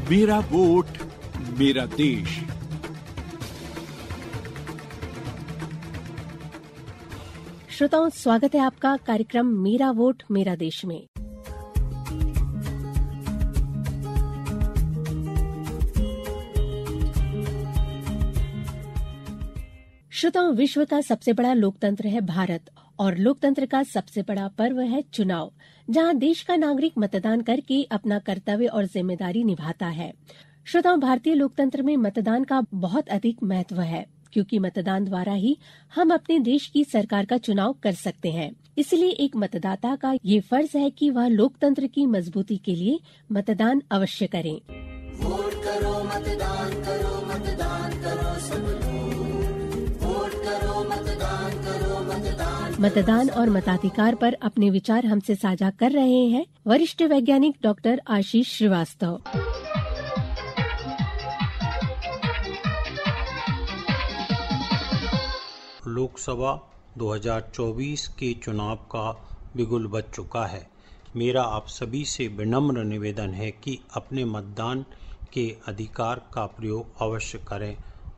मेरा वोट मेरा देश। श्रोताओं, स्वागत है आपका कार्यक्रम मेरा वोट मेरा देश में। श्रोताओं, विश्व का सबसे बड़ा लोकतंत्र है भारत और लोकतंत्र का सबसे बड़ा पर्व है चुनाव, जहां देश का नागरिक मतदान करके अपना कर्तव्य और जिम्मेदारी निभाता है। श्रोताओं, भारतीय लोकतंत्र में मतदान का बहुत अधिक महत्व है, क्योंकि मतदान द्वारा ही हम अपने देश की सरकार का चुनाव कर सकते हैं। इसलिए एक मतदाता का ये फर्ज है कि वह लोकतंत्र की मजबूती के लिए मतदान अवश्य करें। वोट करो, मतदान करो, मतदान करो सब लोग। वोट करो, मतदान करो, मतदान। मतदान और मताधिकार पर अपने विचार हमसे साझा कर रहे हैं वरिष्ठ वैज्ञानिक डॉक्टर आशीष श्रीवास्तव। लोकसभा 2024 के चुनाव का बिगुल बज चुका है। मेरा आप सभी से विनम्र निवेदन है कि अपने मतदान के अधिकार का प्रयोग अवश्य करें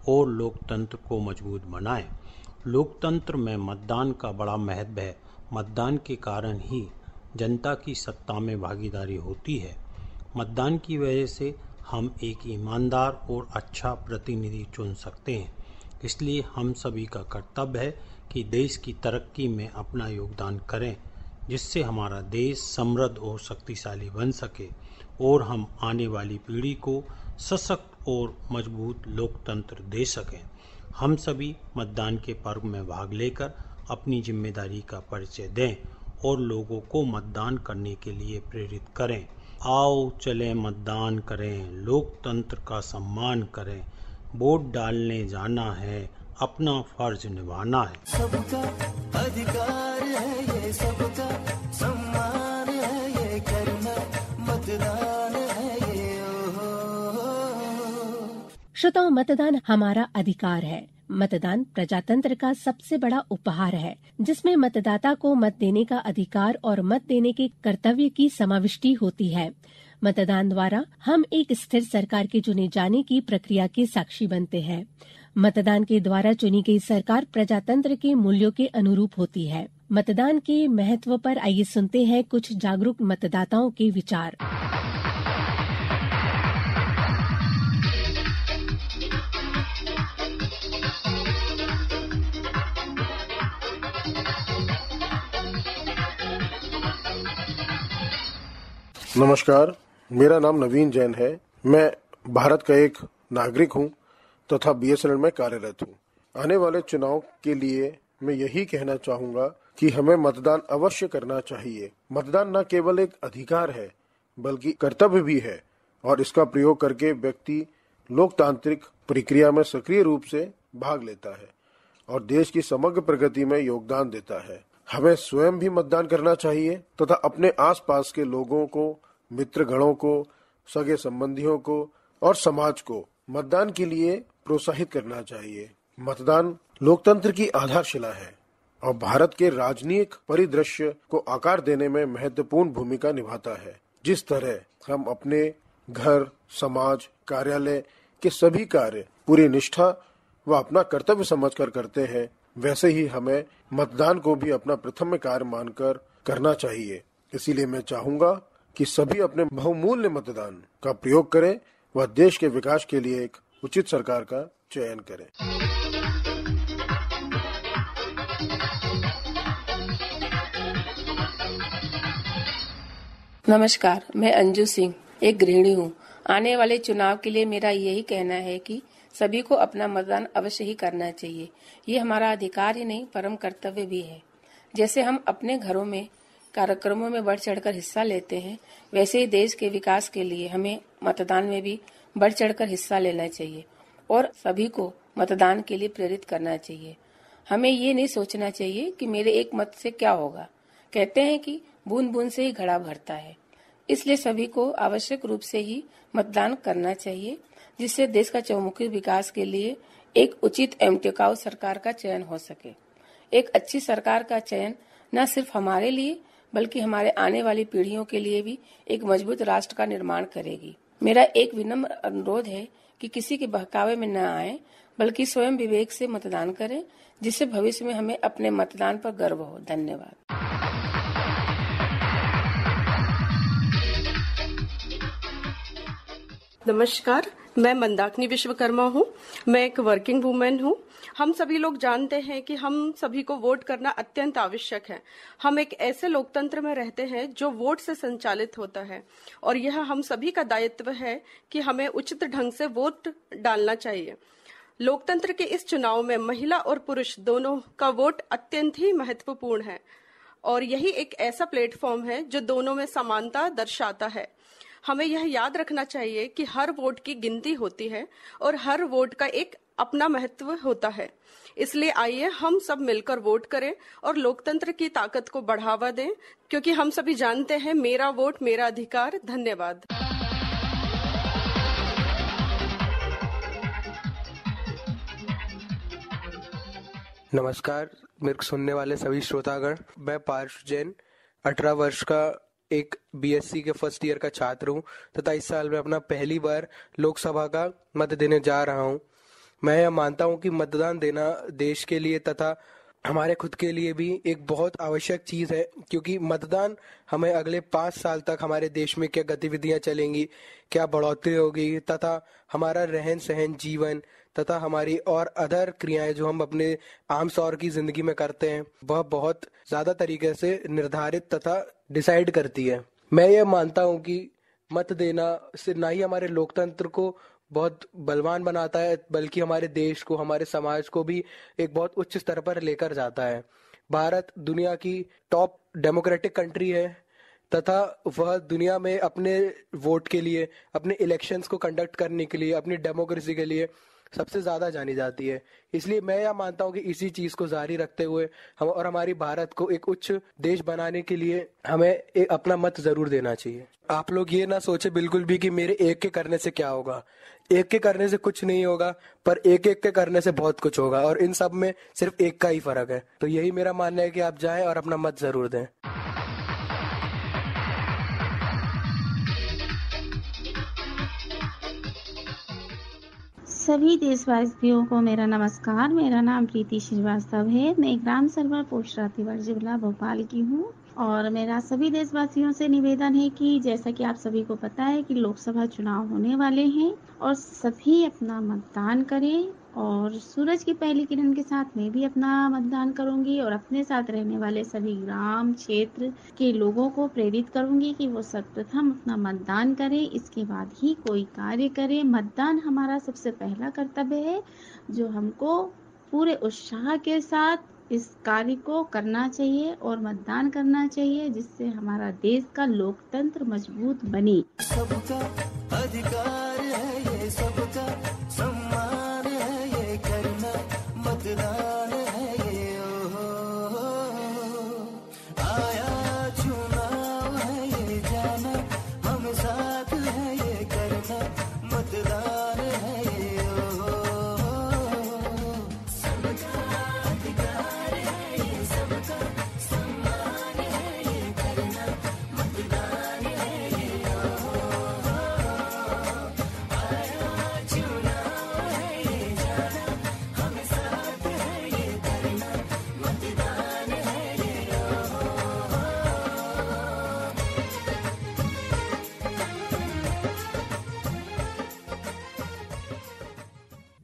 और लोकतंत्र को मजबूत बनाएं। लोकतंत्र में मतदान का बड़ा महत्व है। मतदान के कारण ही जनता की सत्ता में भागीदारी होती है। मतदान की वजह से हम एक ईमानदार और अच्छा प्रतिनिधि चुन सकते हैं। इसलिए हम सभी का कर्तव्य है कि देश की तरक्की में अपना योगदान करें, जिससे हमारा देश समृद्ध और शक्तिशाली बन सके और हम आने वाली पीढ़ी को सशक्त और मजबूत लोकतंत्र दे सकें। हम सभी मतदान के पर्व में भाग लेकर अपनी जिम्मेदारी का परिचय दें और लोगों को मतदान करने के लिए प्रेरित करें। आओ चलें मतदान करें, लोकतंत्र का सम्मान करें। वोट डालने जाना है, अपना फर्ज निभाना है। सबका अधिकार है ये, सबका सम्मान है ये, करना मतदान है ये। श्रोताओं, मतदान हमारा अधिकार है। मतदान प्रजातंत्र का सबसे बड़ा उपहार है, जिसमें मतदाता को मत देने का अधिकार और मत देने के कर्तव्य की समाविष्टि होती है। मतदान द्वारा हम एक स्थिर सरकार के चुने जाने की प्रक्रिया के साक्षी बनते हैं। मतदान के द्वारा चुनी गई सरकार प्रजातंत्र के मूल्यों के अनुरूप होती है। मतदान के महत्व पर आइए सुनते हैं कुछ जागरूक मतदाताओं के विचार। नमस्कार, मेरा नाम नवीन जैन है। मैं भारत का एक नागरिक हूं तथा बीएसएनएल में कार्यरत हूं। आने वाले चुनाव के लिए मैं यही कहना चाहूंगा कि हमें मतदान अवश्य करना चाहिए। मतदान न केवल एक अधिकार है बल्कि कर्तव्य भी है और इसका प्रयोग करके व्यक्ति लोकतांत्रिक प्रक्रिया में सक्रिय रूप से भाग लेता है और देश की समग्र प्रगति में योगदान देता है। हमें स्वयं भी मतदान करना चाहिए तथा अपने आसपास के लोगों को, मित्रगणों को, सगे संबंधियों को और समाज को मतदान के लिए प्रोत्साहित करना चाहिए। मतदान लोकतंत्र की आधारशिला है और भारत के राजनीतिक परिदृश्य को आकार देने में महत्वपूर्ण भूमिका निभाता है। जिस तरह हम अपने घर, समाज, कार्यालय के सभी कार्य पूरी निष्ठा व अपना कर्तव्य समझकर करते हैं, वैसे ही हमें मतदान को भी अपना प्रथम कार्य मानकर करना चाहिए। इसीलिए मैं चाहूंगा कि सभी अपने बहुमूल्य मतदान का प्रयोग करें व देश के विकास के लिए एक उचित सरकार का चयन करें। नमस्कार, मैं अंजू सिंह एक गृहिणी हूँ। आने वाले चुनाव के लिए मेरा यही कहना है कि सभी को अपना मतदान अवश्य ही करना चाहिए। ये हमारा अधिकार ही नहीं परम कर्तव्य भी है। जैसे हम अपने घरों में कार्यक्रमों में बढ़ चढ़कर हिस्सा लेते हैं, वैसे ही देश के विकास के लिए हमें मतदान में भी बढ़ चढ़कर हिस्सा लेना चाहिए और सभी को मतदान के लिए प्रेरित करना चाहिए। हमें ये नहीं सोचना चाहिए कि मेरे एक मत से क्या होगा। कहते हैं कि बूंद बूंद से ही घड़ा भरता है। इसलिए सभी को आवश्यक रूप से ही मतदान करना चाहिए, जिससे देश का चहुमुखी विकास के लिए एक उचित एवं टिकाऊ सरकार का चयन हो सके। एक अच्छी सरकार का चयन न सिर्फ हमारे लिए बल्कि हमारे आने वाली पीढ़ियों के लिए भी एक मजबूत राष्ट्र का निर्माण करेगी। मेरा एक विनम्र अनुरोध है कि किसी के बहकावे में न आए, बल्कि स्वयं विवेक से मतदान करें, जिससे भविष्य में हमें अपने मतदान पर गर्व हो। धन्यवाद। नमस्कार, मैं मंदाकिनी विश्वकर्मा हूँ। मैं एक वर्किंग वुमेन हूँ। हम सभी लोग जानते हैं कि हम सभी को वोट करना अत्यंत आवश्यक है। हम एक ऐसे लोकतंत्र में रहते हैं जो वोट से संचालित होता है और यह हम सभी का दायित्व है कि हमें उचित ढंग से वोट डालना चाहिए। लोकतंत्र के इस चुनाव में महिला और पुरुष दोनों का वोट अत्यंत ही महत्वपूर्ण है और यही एक ऐसा प्लेटफॉर्म है जो दोनों में समानता दर्शाता है। हमें यह याद रखना चाहिए कि हर वोट की गिनती होती है और हर वोट का एक अपना महत्व होता है। इसलिए आइए हम सब मिलकर वोट करें और लोकतंत्र की ताकत को बढ़ावा दें, क्योंकि हम सभी जानते हैं मेरा वोट मेरा अधिकार। धन्यवाद। नमस्कार, मेरे को सुनने वाले सभी श्रोतागण। मैं पार्श जैन 18 वर्ष का एक बीएससी के फर्स्ट ईयर का छात्र हूँ तथा इस साल मैं अपना पहली बार लोकसभा का मत देने जा रहा हूँ। मैं यह मानता हूँ कि मतदान देना देश के लिए तथा हमारे खुद के लिए भी एक बहुत आवश्यक चीज़ है, क्योंकि मतदान हमें अगले 5 साल तक हमारे देश में क्या गतिविधियाँ चलेंगी, क्या बढ़ोतरी होगी तथा हमारा रहन सहन, जीवन तथा हमारी और अदर क्रियाएं जो हम अपने आम तौर की जिंदगी में करते हैं वह बहुत ज्यादा तरीके से निर्धारित तथा डिसाइड करती है। मैं ये मानता हूँ कि मत देना से ना ही हमारे लोकतंत्र को बहुत बलवान बनाता है, बल्कि हमारे देश को, हमारे समाज को भी एक बहुत उच्च स्तर पर लेकर जाता है। भारत दुनिया की टॉप डेमोक्रेटिक कंट्री है तथा वह दुनिया में अपने वोट के लिए, अपने इलेक्शंस को कंडक्ट करने के लिए, अपनी डेमोक्रेसी के लिए सबसे ज्यादा जानी जाती है। इसलिए मैं यह मानता हूँ कि इसी चीज को जारी रखते हुए हम और हमारी भारत को एक उच्च देश बनाने के लिए हमें अपना मत जरूर देना चाहिए। आप लोग ये ना सोचे बिल्कुल भी कि मेरे एक के करने से क्या होगा। एक के करने से कुछ नहीं होगा, पर एक एक के करने से बहुत कुछ होगा और इन सब में सिर्फ एक का ही फर्क है। तो यही मेरा मानना है कि आप जाएं और अपना मत जरूर दें। सभी देशवासियों को मेरा नमस्कार। मेरा नाम प्रीति श्रीवास्तव है। मैं ग्राम सर्वर पोस्ट रातीवाड़ जिला भोपाल की हूँ और मेरा सभी देशवासियों से निवेदन है कि जैसा कि आप सभी को पता है कि लोकसभा चुनाव होने वाले हैं और सभी अपना मतदान करें और सूरज की पहली किरण के साथ मैं भी अपना मतदान करूंगी और अपने साथ रहने वाले सभी ग्राम क्षेत्र के लोगों को प्रेरित करूंगी कि वो सर्वप्रथम अपना मतदान करें, इसके बाद ही कोई कार्य करें। मतदान हमारा सबसे पहला कर्तव्य है जो हमको पूरे उत्साह के साथ इस कार्य को करना चाहिए और मतदान करना चाहिए, जिससे हमारा देश का लोकतंत्र मजबूत बने। सबका अधिकार है ये, सबका सम्मान है ये, करना मतदान है ये। आया चुनाव है ये, जाना हम साथ है ये, करना मतदान है ये।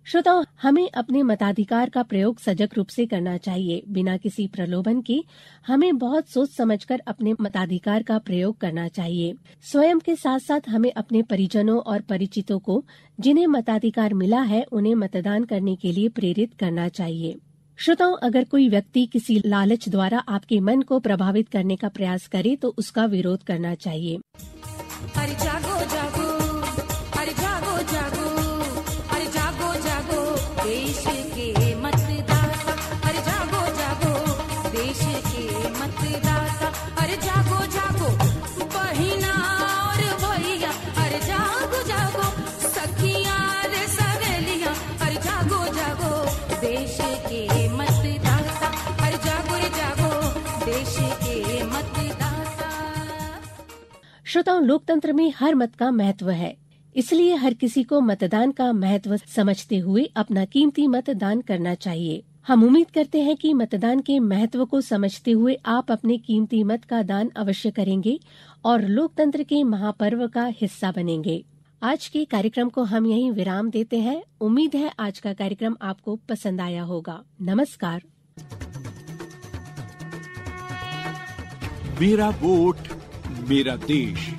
श्रोताओं, हमें अपने मताधिकार का प्रयोग सजग रूप से करना चाहिए, बिना किसी प्रलोभन के। हमें बहुत सोच समझकर अपने मताधिकार का प्रयोग करना चाहिए। स्वयं के साथ साथ हमें अपने परिजनों और परिचितों को जिन्हें मताधिकार मिला है उन्हें मतदान करने के लिए प्रेरित करना चाहिए। श्रोताओं, अगर कोई व्यक्ति किसी लालच द्वारा आपके मन को प्रभावित करने का प्रयास करे तो उसका विरोध करना चाहिए। अरे जागो जागो, अरे जागो जागो, अरे जागो जागो देश के मतदाता, अरे जागो जागो देश के मतदाता, अरे जागो जागो बहिना और भैया, अरे जागो जागो सखियां रे सहेलियां, अरे जागो जागो देश के मतदाता, अरे जागो रे जागो देश के मतदाता। श्रोताओं, लोकतंत्र में हर मत का महत्व है, इसलिए हर किसी को मतदान का महत्व समझते हुए अपना कीमती मतदान करना चाहिए। हम उम्मीद करते हैं कि मतदान के महत्व को समझते हुए आप अपने कीमती मत का दान अवश्य करेंगे और लोकतंत्र के महापर्व का हिस्सा बनेंगे। आज के कार्यक्रम को हम यहीं विराम देते हैं। उम्मीद है आज का कार्यक्रम आपको पसंद आया होगा। नमस्कार। मेरा वोट मेरा देश।